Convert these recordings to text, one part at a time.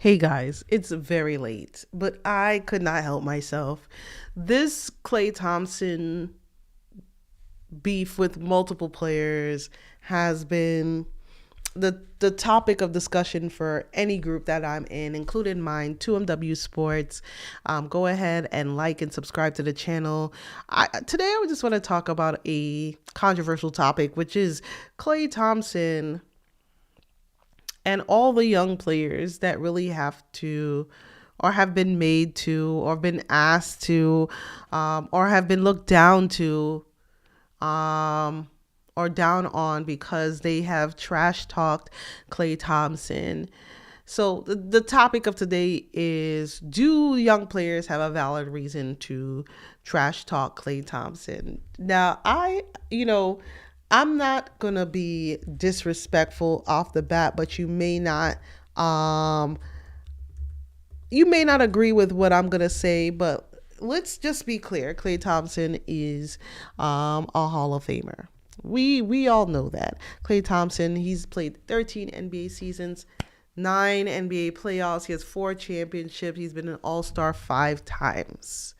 Hey guys, it's very late, but I could not help myself. This Klay Thompson beef with multiple players has been the topic of discussion for any group that I'm in, including mine, 2MW Sports. Go ahead and like and subscribe to the channel. Today, I just want to talk about a controversial topic, which is Klay Thompson and all the young players that really have to or have been made to or been asked to or have been looked down to um, or down on because they have trash talked Klay Thompson. So the topic of today is, do young players have a valid reason to trash talk Klay Thompson? Now, I'm not going to be disrespectful off the bat, but um you may not agree with what I'm going to say, but let's just be clear. Klay Thompson is a Hall of Famer. We all know that. Klay Thompson, he's played 13 NBA seasons, 9 NBA playoffs. He has 4 championships. He's been an All-Star 5 times.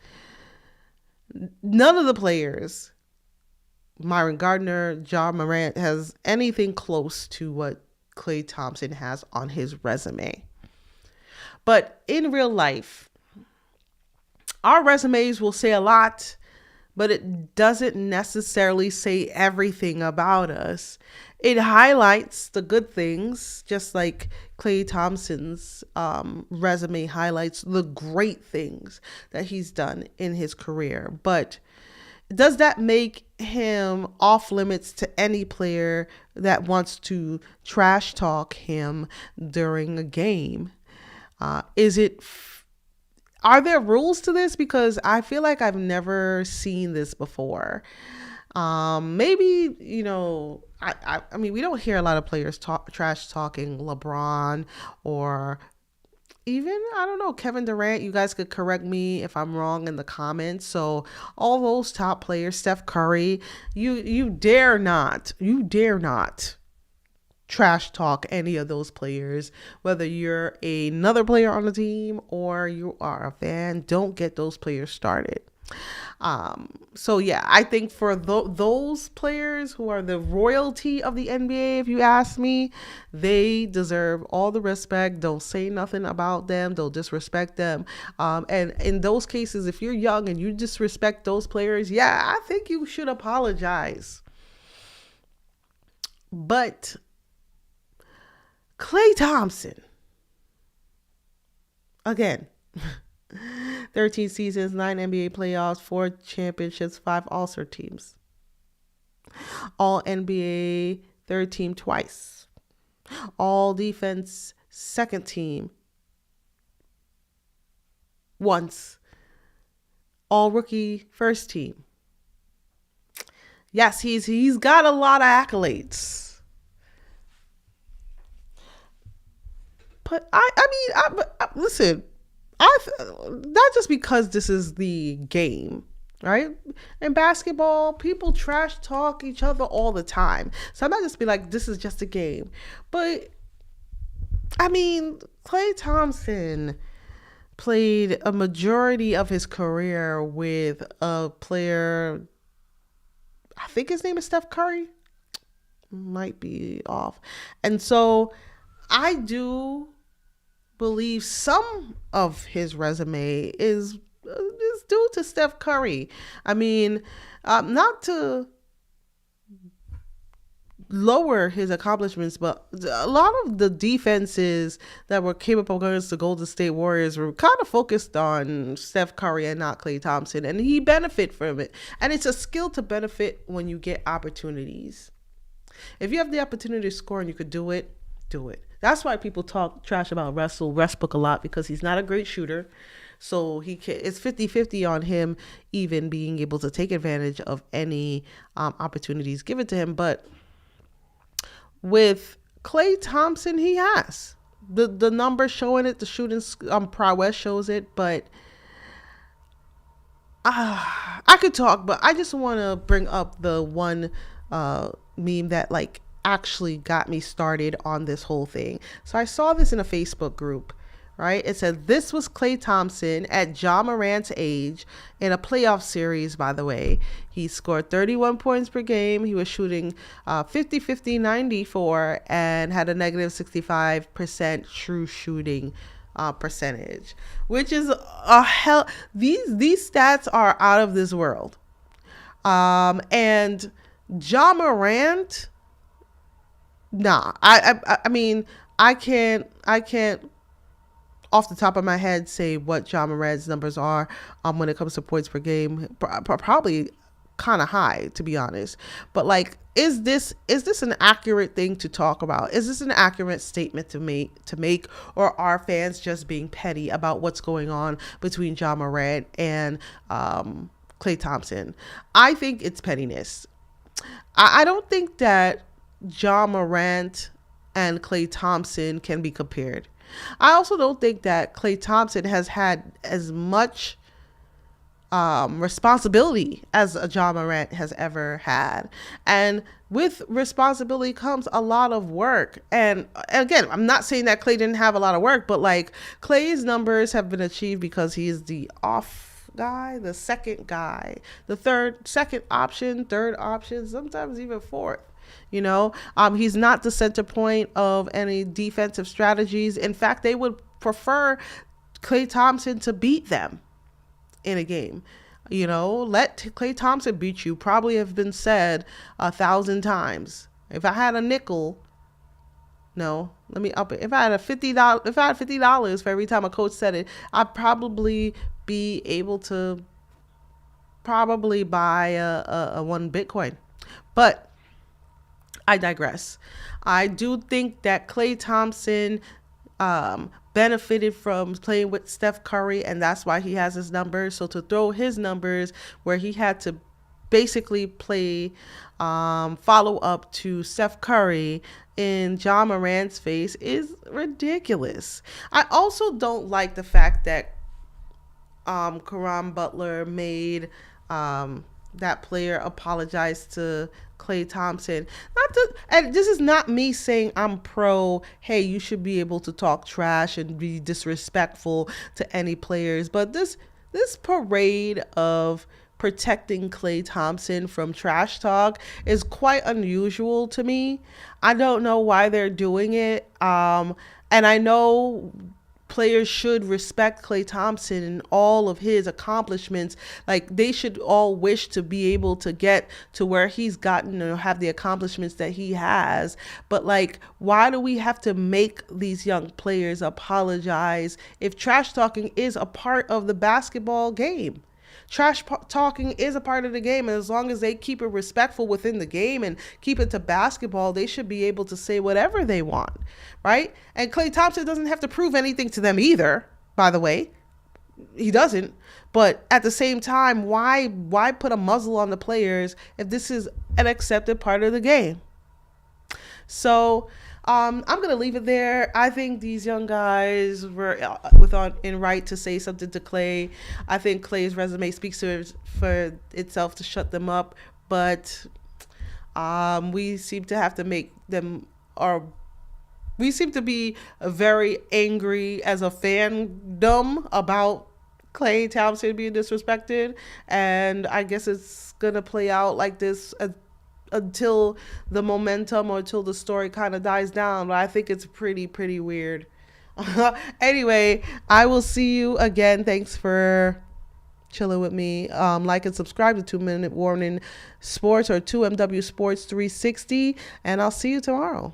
None of the players, Myron Garder, Ja Morant, has anything close to what Klay Thompson has on his resume. But in real life, our resumes will say a lot, but it doesn't necessarily say everything about us. It highlights the good things, just like Klay Thompson's resume highlights the great things that he's done in his career. But does that make him off limits to any player that wants to trash talk him during a game? Are there rules to this? Because I feel like I've never seen this before. Maybe, I mean, we don't hear a lot of players trash talking LeBron or even, I don't know, Kevin Durant. You guys could correct me if I'm wrong in the comments. So all those top players, Steph Curry, you dare not trash talk any of those players, whether you're another player on the team or you are a fan. Don't get those players started. So yeah, I think for those players who are the royalty of the NBA, if you ask me, they deserve all the respect. Don't say nothing about them. Don't disrespect them. And in those cases, if you're young and you disrespect those players, yeah, I think you should apologize. But Klay Thompson, again, 13 seasons, 9 NBA playoffs, 4 championships, 5 All-Star teams. All NBA third team twice. All defense second team once. All rookie first team. Yes, he's got a lot of accolades. But listen, not just because this is the game, right? In basketball, people trash talk each other all the time. So I'm not just be like, this is just a game. But I mean, Klay Thompson played a majority of his career with a player, I think his name is Steph Curry. Might be off. And so I do believe some of his resume is due to Steph Curry. I mean, not to lower his accomplishments, but a lot of the defenses that were came up against the Golden State Warriors were kind of focused on Steph Curry and not Klay Thompson, and he benefit from it. And it's a skill to benefit when you get opportunities. If you have the opportunity to score and you could do it, do it. That's why people talk trash about Russell Westbrook a lot, because he's not a great shooter. So it's 50-50 on him even being able to take advantage of any opportunities given to him. But with Klay Thompson, he has. The numbers showing it, the shooting prowess shows it. But I could talk, but I just want to bring up the one meme that actually got me started on this whole thing. So I saw this in a Facebook group, right? It said this was Klay Thompson at Ja Morant's age in a playoff series, by the way. He scored 31 points per game. He was shooting 50, 50, 94 and had a negative 65% true shooting percentage, which is a hell. These stats are out of this world. And Ja Morant, nah, I mean, I can't off the top of my head say what Ja Morant's numbers are when it comes to points per game. Probably kind of high, to be honest. But like, is this an accurate thing to talk about? Is this an accurate statement to make, or are fans just being petty about what's going on between Ja Morant and Klay Thompson? I think it's pettiness. I don't think that Ja Morant and Klay Thompson can be compared. I also don't think that Klay Thompson has had as much responsibility as Ja Morant has ever had. And with responsibility comes a lot of work. And again, I'm not saying that Klay didn't have a lot of work, but like, Klay's numbers have been achieved because he is the off guy, the second guy, the second option, third option, sometimes even fourth. He's not the center point of any defensive strategies. In fact, they would prefer Klay Thompson to beat them in a game. Let Klay Thompson beat you probably have been said 1,000 times. If I had a nickel, no, let me up it. If I had $50 for every time a coach said it, I'd probably be able to probably buy a 1 Bitcoin. But I digress. I do think that Klay Thompson benefited from playing with Steph Curry, and that's why he has his numbers. So to throw his numbers where he had to basically play follow up to Steph Curry in Ja Morant's face is ridiculous. I also don't like the fact that Caron Butler made that player apologize to Klay Thompson. And this is not me saying I'm pro, hey, you should be able to talk trash and be disrespectful to any players, but this parade of protecting Klay Thompson from trash talk is quite unusual to me. I don't know why they're doing it. And I know players should respect Klay Thompson and all of his accomplishments. Like, they should all wish to be able to get to where he's gotten or have the accomplishments that he has. But like, why do we have to make these young players apologize if trash talking is a part of the basketball game? Trash talking is a part of the game, and as long as they keep it respectful within the game and keep it to basketball, they should be able to say whatever they want, right? And Klay Thompson doesn't have to prove anything to them either, by the way. He doesn't. But at the same time, why put a muzzle on the players if this is an accepted part of the game? So I'm going to leave it there. I think these young guys were in right to say something to Klay. I think Klay's resume speaks for itself to shut them up. But we seem to have to make them, or we seem to be very angry as a fandom about Klay Thompson being disrespected. And I guess it's going to play out like this until the momentum or until the story kind of dies down. But I think it's pretty weird. Anyway, I will see you again. Thanks for chilling with me. Like and subscribe to 2 Minute Warning Sports or 2MW Sports 360, and I'll see you tomorrow.